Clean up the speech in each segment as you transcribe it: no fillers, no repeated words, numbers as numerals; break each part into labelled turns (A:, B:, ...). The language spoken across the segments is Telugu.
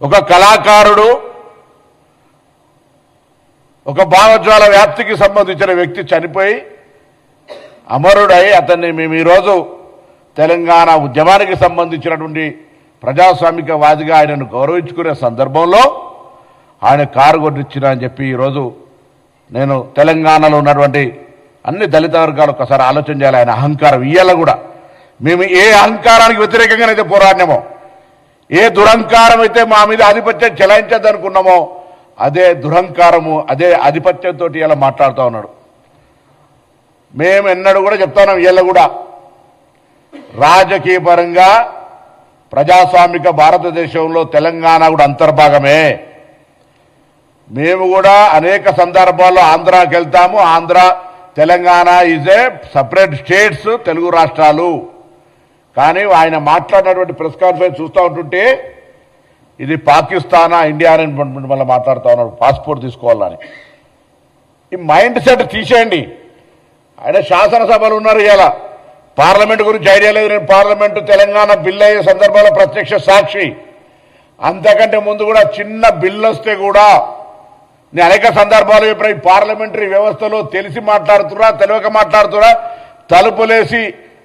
A: ఒక కళాకారుడు, ఒక భావజ్వాల వ్యాప్తికి సంబంధించిన వ్యక్తి చనిపోయి అమరుడై అతన్ని మేము ఈరోజు తెలంగాణ ఉద్యమానికి సంబంధించినటువంటి ప్రజాస్వామికవాదిగా ఆయనను గౌరవించుకునే సందర్భంలో ఆయన కారు కొట్టించిన అని చెప్పి ఈరోజు నేను తెలంగాణలో ఉన్నటువంటి అన్ని దళిత వర్గాలు ఒకసారి ఆలోచన చేయాలి. ఆయన అహంకారం ఇయ్యాల కూడా మేము ఏ అహంకారానికి వ్యతిరేకంగానైతే పోరాడినామో, ఏ దురహంకారం అయితే మా మీద ఆధిపత్యం చెలాయించద్దనుకున్నామో అదే దురహంకారము, అదే ఆధిపత్యంతో ఇలా మాట్లాడుతూ ఉన్నాడు. మేము ఎన్నడూ కూడా చెప్తున్నాం, వీళ్ళ కూడా రాజకీయ పరంగా ప్రజాస్వామిక భారతదేశంలో తెలంగాణ కూడా అంతర్భాగమే. మేము కూడా అనేక సందర్భాల్లో ఆంధ్రాకి వెళ్తాము. Andhra, Telangana is a separate states, Telugu రాష్ట్రాలు. కానీ ఆయన మాట్లాడినటువంటి ప్రెస్ కాన్ఫరెన్స్ చూస్తూ ఉంటుంటే ఇది పాకిస్తానా, ఇండియా అని మళ్ళీ మాట్లాడుతూ ఉన్నారు, పాస్పోర్ట్ తీసుకోవాలని. ఈ మైండ్ సెట్ తీసేయండి. ఆయన శాసనసభలు ఉన్నారు, ఇలా పార్లమెంట్ గురించి ఐడియా లేదు. నేను పార్లమెంటు తెలంగాణ బిల్ అయ్యే సందర్భంలో ప్రత్యక్ష సాక్షి. అంతకంటే ముందు కూడా చిన్న బిల్లు వస్తే కూడా నేను అనేక సందర్భాలు ఇప్పుడు ఈ పార్లమెంటరీ వ్యవస్థలో తెలిసి మాట్లాడుతున్నా, తెలియక మాట్లాడుతున్నా, తలుపులేసి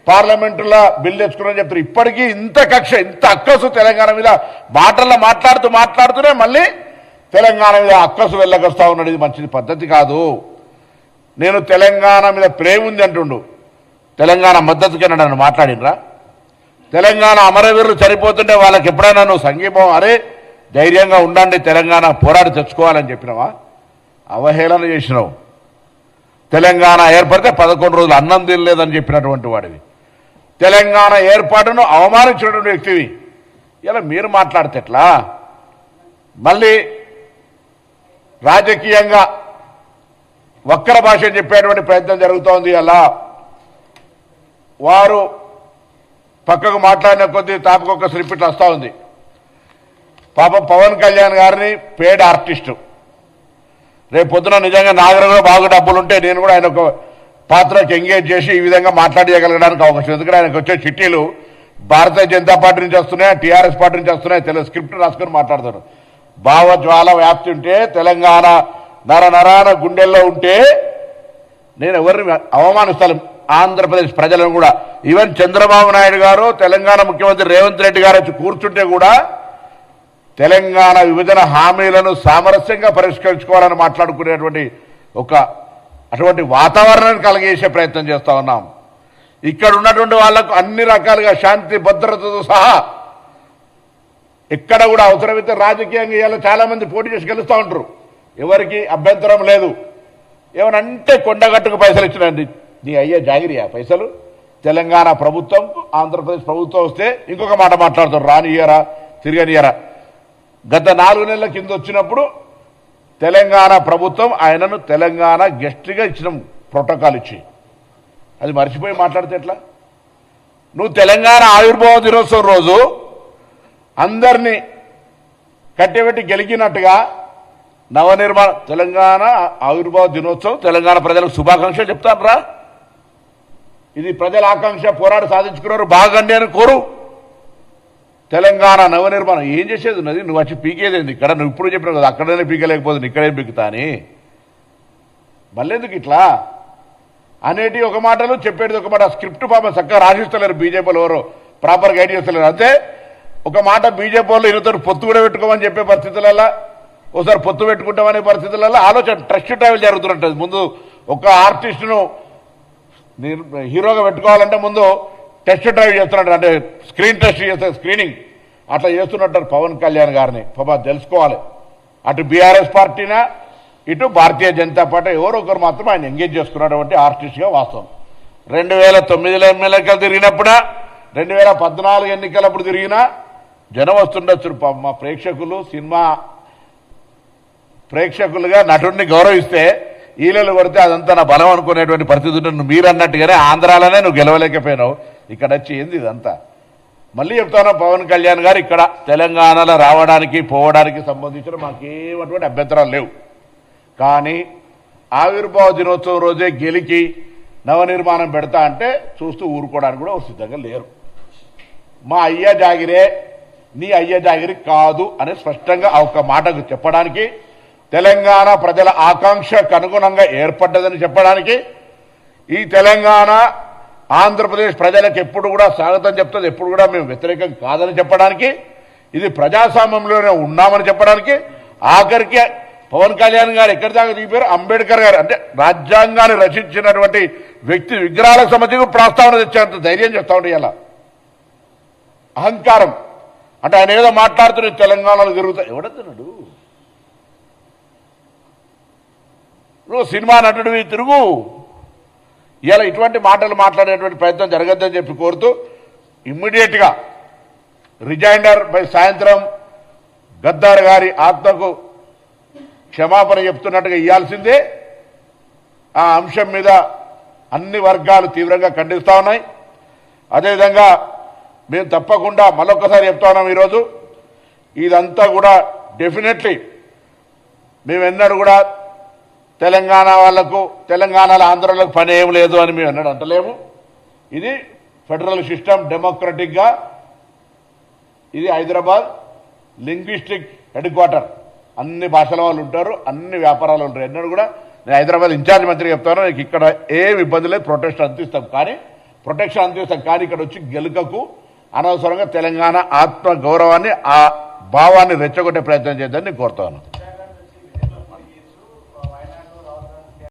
A: పార్లమెంటులో బిల్ తెచ్చుకున్నా చెప్తారు. ఇప్పటికీ ఇంత కక్ష, ఇంత అక్కసు తెలంగాణ మీద మాటల్లో మాట్లాడుతూనే మళ్ళీ తెలంగాణ మీద అక్కసు వెళ్ళకొస్తా ఉన్నాడు. ఇది మంచిది పద్ధతి కాదు. నేను తెలంగాణ మీద ప్రేమ ఉంది అంటుండు, తెలంగాణ మద్దతుకి నన్ను మాట్లాడినరా? తెలంగాణ అమరవీరులు చనిపోతుంటే వాళ్ళకి ఎప్పుడైనా నువ్వు సంఘీభావం, అరే ధైర్యంగా ఉండండి, తెలంగాణ పోరాడి తెచ్చుకోవాలని చెప్పినావా? అవహేళన చేసినావు. తెలంగాణ ఏర్పడితే 11 రోజులు అన్నం తినలేదని చెప్పినటువంటి వాడివి. తెలంగాణ ఏర్పాటును అవమానించినటువంటి వ్యక్తివి. ఇలా మీరు మాట్లాడితే ఎట్లా? మళ్ళీ రాజకీయంగా వక్ర భాష చెప్పేటువంటి ప్రయత్నం జరుగుతోంది. అలా వారు పక్కకు మాట్లాడిన కొద్దీ తాపకొక్క స్లిప్పిట్లు వస్తూ ఉంది. పాపం పవన్ కళ్యాణ్ గారిని పేడ్ ఆర్టిస్టు, రేపు పొద్దున నిజంగా నాగరంలో బాగా డబ్బులుంటే నేను కూడా ఆయన ఒక పాత్రకి ఎంగేజ్ చేసి ఈ విధంగా మాట్లాడగలగడానికి అవకాశం. ఎందుకంటే ఆయనకు వచ్చే చిట్టీలు భారతీయ జనతా పార్టీ నుంచి వస్తున్నాయి, టీఆర్ఎస్ పార్టీ నుంచి వస్తున్నాయి. తెలుగు స్క్రిప్ట్ రాసుకొని మాట్లాడతాడు. భావజ్వాల వ్యాప్తి ఉంటే, తెలంగాణ నరాన గుండెల్లో ఉంటే నేను ఎవరిని అవమానిస్తాను? ఆంధ్రప్రదేశ్ ప్రజలను కూడా. ఈవెన్ చంద్రబాబు నాయుడు గారు, తెలంగాణ ముఖ్యమంత్రి రేవంత్ రెడ్డి గారు వచ్చి కూర్చుంటే కూడా తెలంగాణ విభజన హామీలను సామరస్యంగా పరిష్కరించుకోవాలని మాట్లాడుకునేటువంటి అటువంటి వాతావరణాన్ని కలిగేసే ప్రయత్నం చేస్తూ ఉన్నాం. ఇక్కడ ఉన్నటువంటి వాళ్లకు అన్ని రకాలుగా శాంతి భద్రతతో సహా ఎక్కడ కూడా అవసరమైతే రాజకీయంగా ఇవాళ చాలా మంది పోటీ చేసి గెలుస్తూ ఉంటారు, ఎవరికి అభ్యంతరం లేదు. ఏమనంటే కొండగట్టుకు పైసలు ఇచ్చినండి, నీ అయ్యే జాగిరియా పైసలు? తెలంగాణ ప్రభుత్వం, ఆంధ్రప్రదేశ్ ప్రభుత్వం వస్తే ఇంకొక మాట మాట్లాడతారు, రానియరా తిరగనియరా. గత 4 నెలల కింద వచ్చినప్పుడు తెలంగాణ ప్రభుత్వం ఆయనను తెలంగాణ గెస్ట్గా ఇచ్చిన ప్రోటోకాల్ ఇచ్చి, అది మర్చిపోయి మాట్లాడితే ఎట్లా? నువ్వు తెలంగాణ ఆవిర్భావ దినోత్సవం రోజు అందరినీ కట్టెబెట్టి గెలిగినట్టుగా నవనిర్మాణ తెలంగాణ ఆవిర్భావ దినోత్సవం, తెలంగాణ ప్రజలకు శుభాకాంక్షలు చెప్తాను రా. ఇది ప్రజల ఆకాంక్ష, పోరాడి సాధించుకున్నారు, బాగండి అని కోరు. తెలంగాణ నవనిర్మాణం ఏం చేసేది ఉన్నది? నువ్వు వచ్చి పీకేదేంది ఇక్కడ? నువ్వు ఇప్పుడు చెప్పినావు కదా, అక్కడనే పీకలేకపోతుంది, ఇక్కడేం పీకుతా అని. మళ్ళెందుకు ఇట్లా అనేటి ఒక మాటలు, చెప్పేది ఒక మాట. స్క్రిప్ట్ పాపం చక్కగా రాసిస్తలేరు బీజేపీలో, ఎవరో ప్రాపర్ గైడ్ చేస్తలేరు. అంతే ఒక మాట బీజేపీ వాళ్ళు ఈయనతో పొత్తు కూడా పెట్టుకోమని చెప్పే పరిస్థితులలో, ఒకసారి పొత్తు పెట్టుకుంటామనే పరిస్థితులలో ఆలోచన ట్రస్ట్ ట్రావెల్ జరుగుతున్నట్టు. ముందు ఒక ఆర్టిస్టును హీరోగా పెట్టుకోవాలంటే ముందు టెస్ట్ డ్రైవ్ చేస్తున్నట్టు, అంటే స్క్రీన్ టెస్ట్ చేస్తే స్క్రీనింగ్ అట్లా చేస్తున్నట్టు పవన్ కళ్యాణ్ గారిని పాప తెలుసుకోవాలి. అటు బీఆర్ఎస్ పార్టీనా, ఇటు భారతీయ జనతా పార్టీ ఎవరో ఒకరు మాత్రం ఆయన ఎంగేజ్ చేసుకున్నటువంటి ఆర్టిస్ట్గా వాస్తవం. 2009 ఎన్నికలు తిరిగినప్పుడా, 2014 ఎన్నికలప్పుడు తిరిగినా జనం వస్తుండొచ్చు. మా ప్రేక్షకులు సినిమా ప్రేక్షకులుగా నటుడిని గౌరవిస్తే ఈలలు కొడితే అదంతా నా బలం అనుకునేటువంటి పరిస్థితి ఉంటుంది. మీరు అన్నట్టుగానే ఆంధ్రాలోనే నువ్వు గెలవలేకపోయినావు, ఇక్కడ వచ్చి ఏంది ఇదంతా? మళ్ళీ చెప్తాను, పవన్ కళ్యాణ్ గారు ఇక్కడ తెలంగాణలో రావడానికి పోవడానికి సంబంధించిన మాకేమటువంటి అభ్యంతరాలు లేవు. కానీ ఆవిర్భావ దినోత్సవం రోజే గెలికి నవనిర్మాణం పెడతా అంటే చూస్తూ ఊరుకోవడానికి కూడా సిద్ధంగా లేరు. మా అయ్య జాగిరే, నీ అయ్య జాగిరి కాదు అని స్పష్టంగా ఆ ఒక్క మాటకు చెప్పడానికి, తెలంగాణ ప్రజల ఆకాంక్షకు అనుగుణంగా ఏర్పడ్డదని చెప్పడానికి, ఈ తెలంగాణ ఆంధ్రప్రదేశ్ ప్రజలకు ఎప్పుడు కూడా స్వాగతం చెప్తుంది, ఎప్పుడు కూడా మేము వ్యతిరేకం కాదని చెప్పడానికి, ఇది ప్రజాస్వామ్యంలోనే ఉన్నామని చెప్పడానికి, ఆఖరికి పవన్ కళ్యాణ్ గారు ఎక్కడి దాకా దిగిపోయారు, అంబేద్కర్ గారు అంటే రాజ్యాంగాన్ని రచించినటువంటి వ్యక్తి విగ్రహాలకు సంబంధించి ప్రస్తావన తెచ్చేంత ధైర్యం చేస్తా ఉండే ఇలా అహంకారం. అంటే ఆయన ఏదో మాట్లాడుతున్న తెలంగాణలో తిరుగుతా ఎవడతున్నాడు? నువ్వు సినిమా నటుడివి తిరుగు. ఇలా ఇటువంటి మాటలు మాట్లాడేటువంటి ప్రయత్నం జరగద్దని చెప్పి కోరుతూ ఇమ్మీడియట్గా రిజైండర్ బై సాయంత్రం గద్దార్ గారి ఆత్మకు క్షమాపణ చెప్తున్నట్టుగా ఇవ్వాల్సిందే. ఆ అంశం మీద అన్ని వర్గాలు తీవ్రంగా ఖండిస్తూ ఉన్నాయి. అదేవిధంగా మేము తప్పకుండా మరొకసారి చెప్తా ఉన్నాం, ఈరోజు ఇదంతా కూడా డెఫినెట్లీ మేము ఎన్నడూ కూడా తెలంగాణ వాళ్లకు, తెలంగాణలో ఆంధ్రలకు పని ఏం లేదు అని మేము ఎన్నడూ అంటలేము. ఇది ఫెడరల్ సిస్టమ్, డెమోక్రటిక్గా ఇది హైదరాబాద్ లింగ్విస్టిక్ హెడ్ క్వార్టర్. అన్ని భాషల వాళ్ళు ఉంటారు, అన్ని వ్యాపారాలు ఉంటారు. ఎన్నడూ కూడా నేను హైదరాబాద్ ఇన్ఛార్జ్ మంత్రి చెప్తాను, నీకు ఇక్కడ ఏం ఇబ్బంది లేదు, ప్రొటెక్షన్ అందిస్తాం కానీ ఇక్కడ వచ్చి గెలుకకు అనవసరంగా తెలంగాణ ఆత్మ గౌరవాన్ని, ఆ భావాన్ని రెచ్చగొట్టే ప్రయత్నం చేద్దని నేను కోరుతాను.